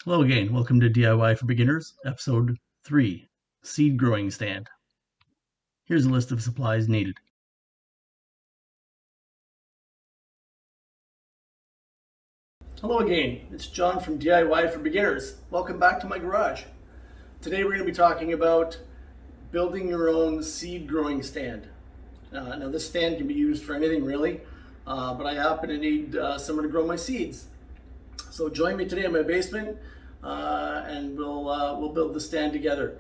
Hello again, welcome to DIY for Beginners, Episode 3, Seed Growing Stand. Here's a list of supplies needed. Hello again, it's John from DIY for Beginners. Welcome back to my garage. Today we're going to be talking about building your own seed growing stand. Now this stand can be used for anything really, but I happen to need somewhere to grow my seeds. So join me today in my basement and we'll build the stand together.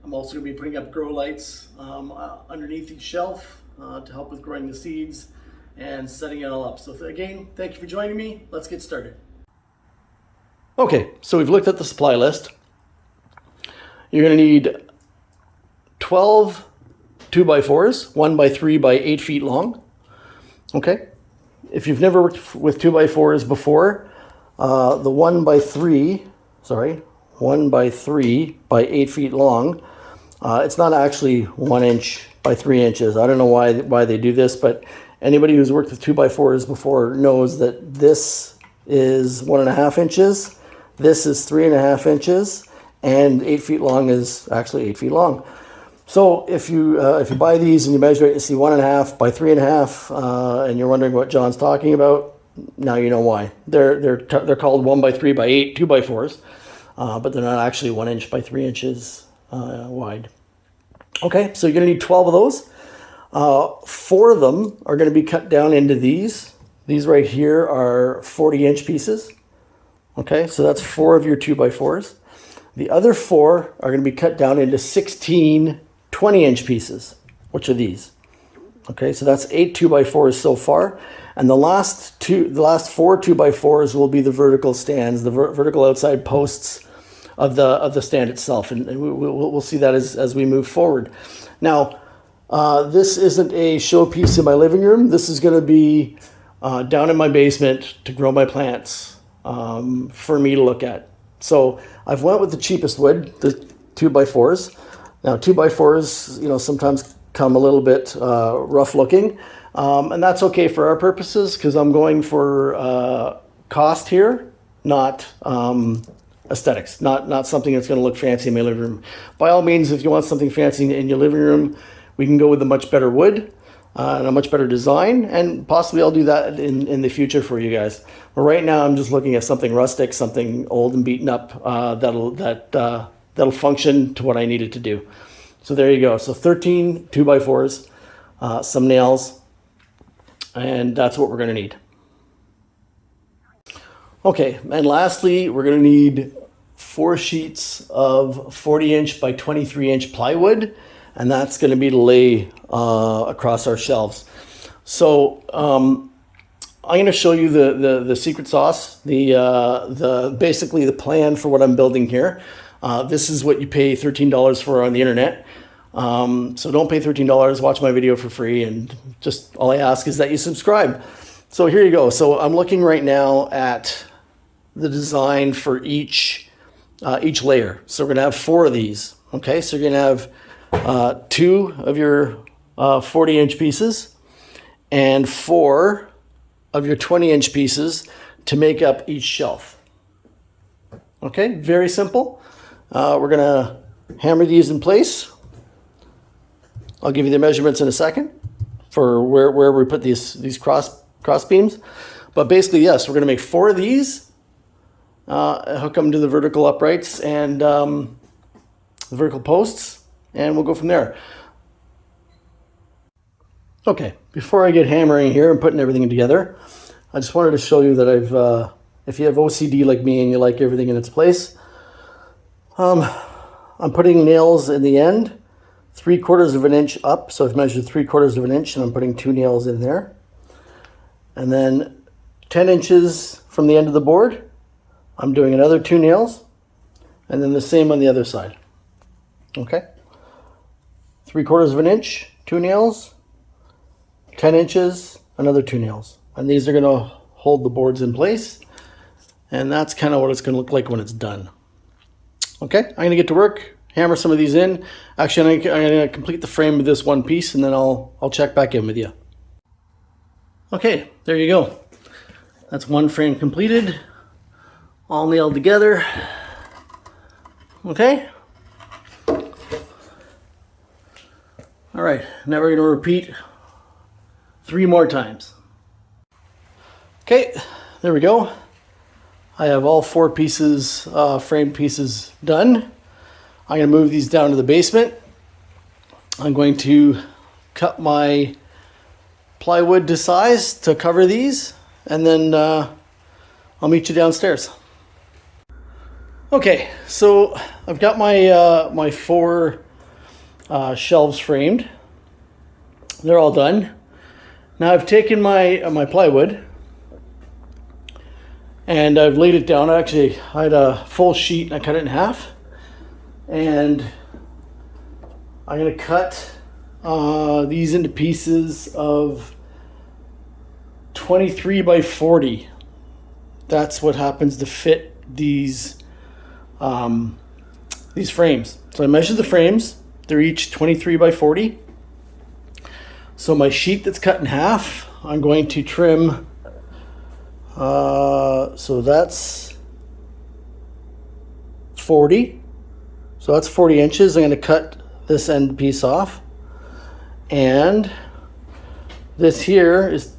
I'm also going to be putting up grow lights underneath each shelf to help with growing the seeds and setting it all up. So again, thank you for joining me. Let's get started. Okay, so we've looked at the supply list. You're going to need 12 2x4s, 1x3 by 8 feet long. Okay, if you've never worked with 2x4s before, the 1x3 by 8 feet long. It's not actually 1 inch by 3 inches. I don't know why they do this, but anybody who's worked with 2x4s before knows that this is 1.5 inches, this is 3.5 inches, and 8 feet long is actually 8 feet long. So if you buy these and you measure it, you see 1.5 by 3.5, and you're wondering what John's talking about, now you know why. They're called 1x3 by 8 2x4s, but they're not actually 1 inch by 3 inches wide. Okay, so you're going to need 12 of those. 4 of them are going to be cut down into these. These right here are 40-inch pieces. Okay, so that's 4 of your 2x4s. The other 4 are going to be cut down into 16 20-inch pieces, which are these. Okay, so that's 8 2x4s so far. And the last 4 2x4s will be the vertical stands, the vertical outside posts of the stand itself, and we'll see that as we move forward. Now, this isn't a showpiece in my living room. This is going to be down in my basement to grow my plants for me to look at. So I've went with the cheapest wood, the 2x4s. Now 2x4s, sometimes come a little bit rough looking, and that's okay for our purposes because I'm going for cost here, not aesthetics, not something that's going to look fancy in my living room. By all means, if you want something fancy in your living room, we can go with a much better wood and a much better design, and possibly I'll do that in the future for you guys. But right now, I'm just looking at something rustic, something old and beaten up that'll function to what I need it to do. So there you go. So 13 2x4s, some nails, and that's what we're going to need. Okay, and lastly, we're going to need 4 sheets of 40-inch by 23-inch plywood, and that's going to be to lay across our shelves. So I'm going to show you the secret sauce, basically the plan for what I'm building here. This is what you pay $13 for on the internet. So don't pay $13, watch my video for free, and just all I ask is that you subscribe. So here you go. So I'm looking right now at the design for each layer. So we're going to have 4 of these. Okay, so you're going to have 2 of your 40-inch pieces and 4 of your 20-inch pieces to make up each shelf. Okay, very simple. We're going to hammer these in place. I'll give you the measurements in a second for where we put these cross beams. But basically, yes, we're going to make 4 of these, hook them to the vertical uprights and the vertical posts, and we'll go from there. Okay, before I get hammering here and putting everything together, I just wanted to show you that if you have OCD like me and you like everything in its place, I'm putting nails in the end, 3/4 of an inch up. So I've measured 3/4 of an inch, and I'm putting 2 nails in there. And then 10 inches from the end of the board, I'm doing another 2 nails, and then the same on the other side. Okay, 3/4 of an inch, 2 nails, 10 inches, another 2 nails. And these are going to hold the boards in place, and that's kind of what it's going to look like when it's done. Okay, I'm going to get to work, hammer some of these in. Actually, I'm going to complete the frame of this one piece, and then I'll check back in with you. Okay, there you go. That's one frame completed, all nailed together. Okay. All right, now we're going to repeat 3 more times. Okay, there we go. I have all 4 pieces, frame pieces done. I'm going to move these down to the basement. I'm going to cut my plywood to size to cover these, and then I'll meet you downstairs. Okay, so I've got my my 4 shelves framed. They're all done. Now I've taken my plywood and I've laid it down. Actually, I had a full sheet and I cut it in half. And I'm going to cut these into pieces of 23 by 40. That's what happens to fit these frames. So I measured the frames. They're each 23 by 40. So my sheet that's cut in half, I'm going to trim. So that's 40. So that's 40 inches. I'm going to cut this end piece off. And this here is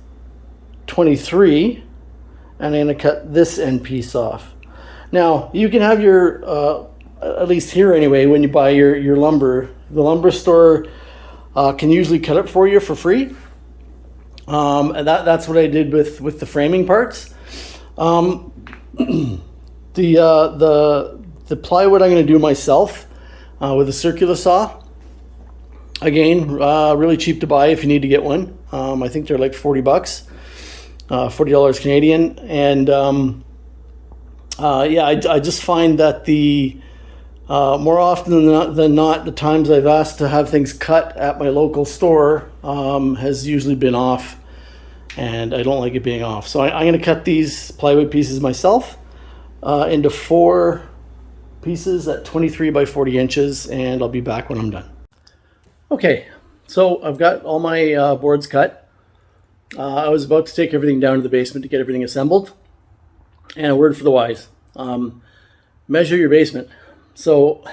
23. And I'm going to cut this end piece off. Now, you can have your, at least here anyway, when you buy your lumber, the lumber store can usually cut it for you for free. And that's what I did with the framing parts. The plywood I'm going to do myself with a circular saw. Again, really cheap to buy if you need to get one. I think they're like $40, $40 Canadian. And yeah, I just find that the more often than not, the times I've asked to have things cut at my local store has usually been off, and I don't like it being off. So I'm going to cut these plywood pieces myself into 4 pieces at 23 by 40 inches, and I'll be back when I'm done. Okay, so I've got all my boards cut. I was about to take everything down to the basement to get everything assembled. And a word for the wise, measure your basement. So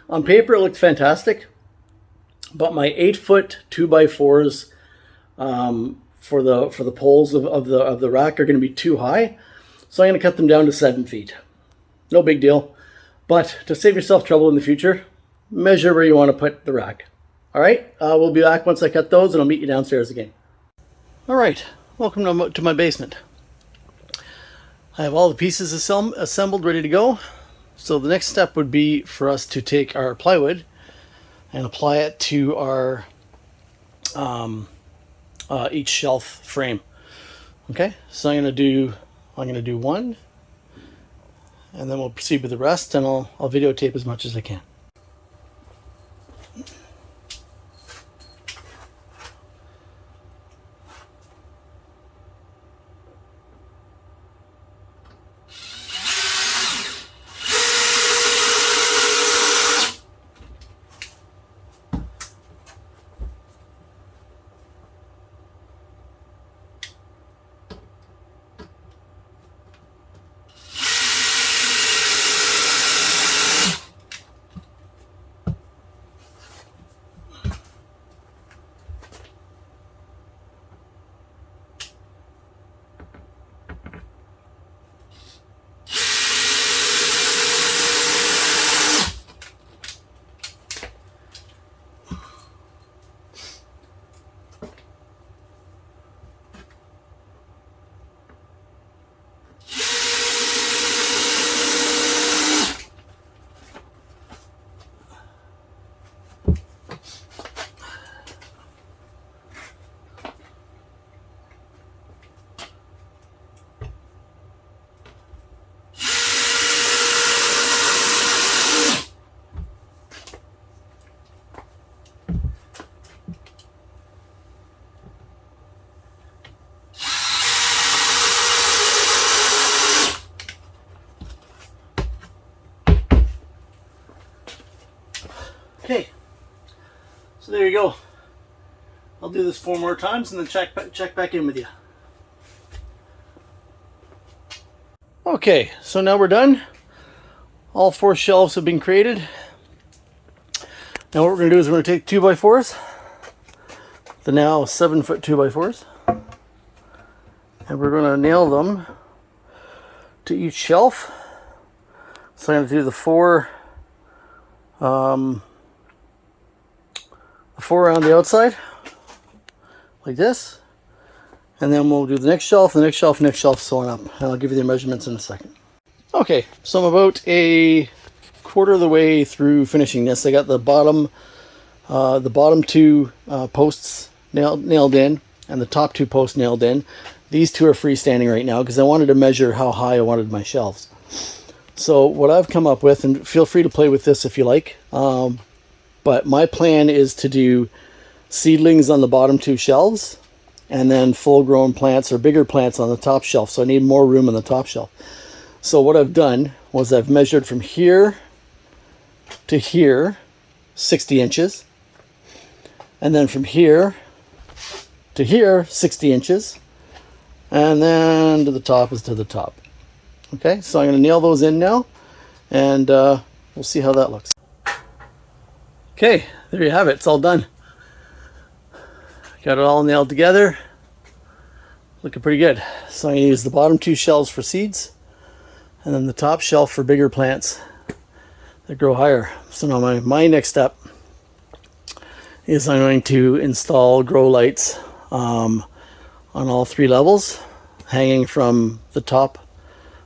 on paper it looked fantastic, but my 8-foot 2x4s for the poles of the rack are going to be too high. So I'm going to cut them down to 7 feet. No big deal. But to save yourself trouble in the future, measure where you want to put the rack. All right, we'll be back once I cut those, and I'll meet you downstairs again. All right, welcome to my basement. I have all the pieces assembled, ready to go. So the next step would be for us to take our plywood and apply it to our each shelf frame. Okay, so I'm gonna do 1, and then we'll proceed with the rest, and I'll videotape as much as I can. Okay, so there you go. I'll do this 4 more times and then check back in with you. Okay, so now we're done. all 4 shelves have been created. Now what we're going to do is we're going to take 2x4s, the now 7-foot 2x4s, and we're going to nail them to each shelf. So I'm going to do the 4 around the outside, like this, and then we'll do the next shelf, the next shelf, next shelf, so on up. And I'll give you the measurements in a second. Okay, so I'm about a quarter of the way through finishing this. I got the bottom 2 posts nailed in, and the top 2 posts nailed in. These 2 are freestanding right now because I wanted to measure how high I wanted my shelves. So what I've come up with, and feel free to play with this if you like, but my plan is to do seedlings on the bottom 2 shelves and then full-grown plants or bigger plants on the top shelf. So I need more room on the top shelf. So what I've done was I've measured from here to here 60 inches, and then from here to here 60 inches, and then to the top is to the top. Okay, so I'm going to nail those in now, and we'll see how that looks. Okay, there you have it. It's all done. Got it all nailed together. Looking pretty good. So I'm going to use the bottom 2 shelves for seeds, and then the top shelf for bigger plants that grow higher. So now my next step is I'm going to install grow lights on all 3 levels, hanging from the top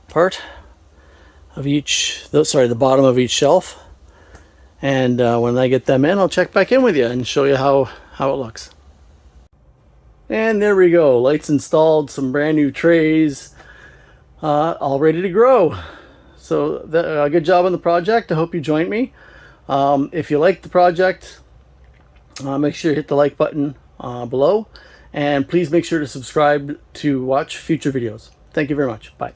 part of the bottom of each shelf. And when I get them in, I'll check back in with you and show you how it looks. And there we go, lights installed, some brand new trays, all ready to grow. So good job on the project. I hope you joined me. If you liked the project, make sure you hit the like button below, and please make sure to subscribe to watch future videos. Thank you very much. Bye.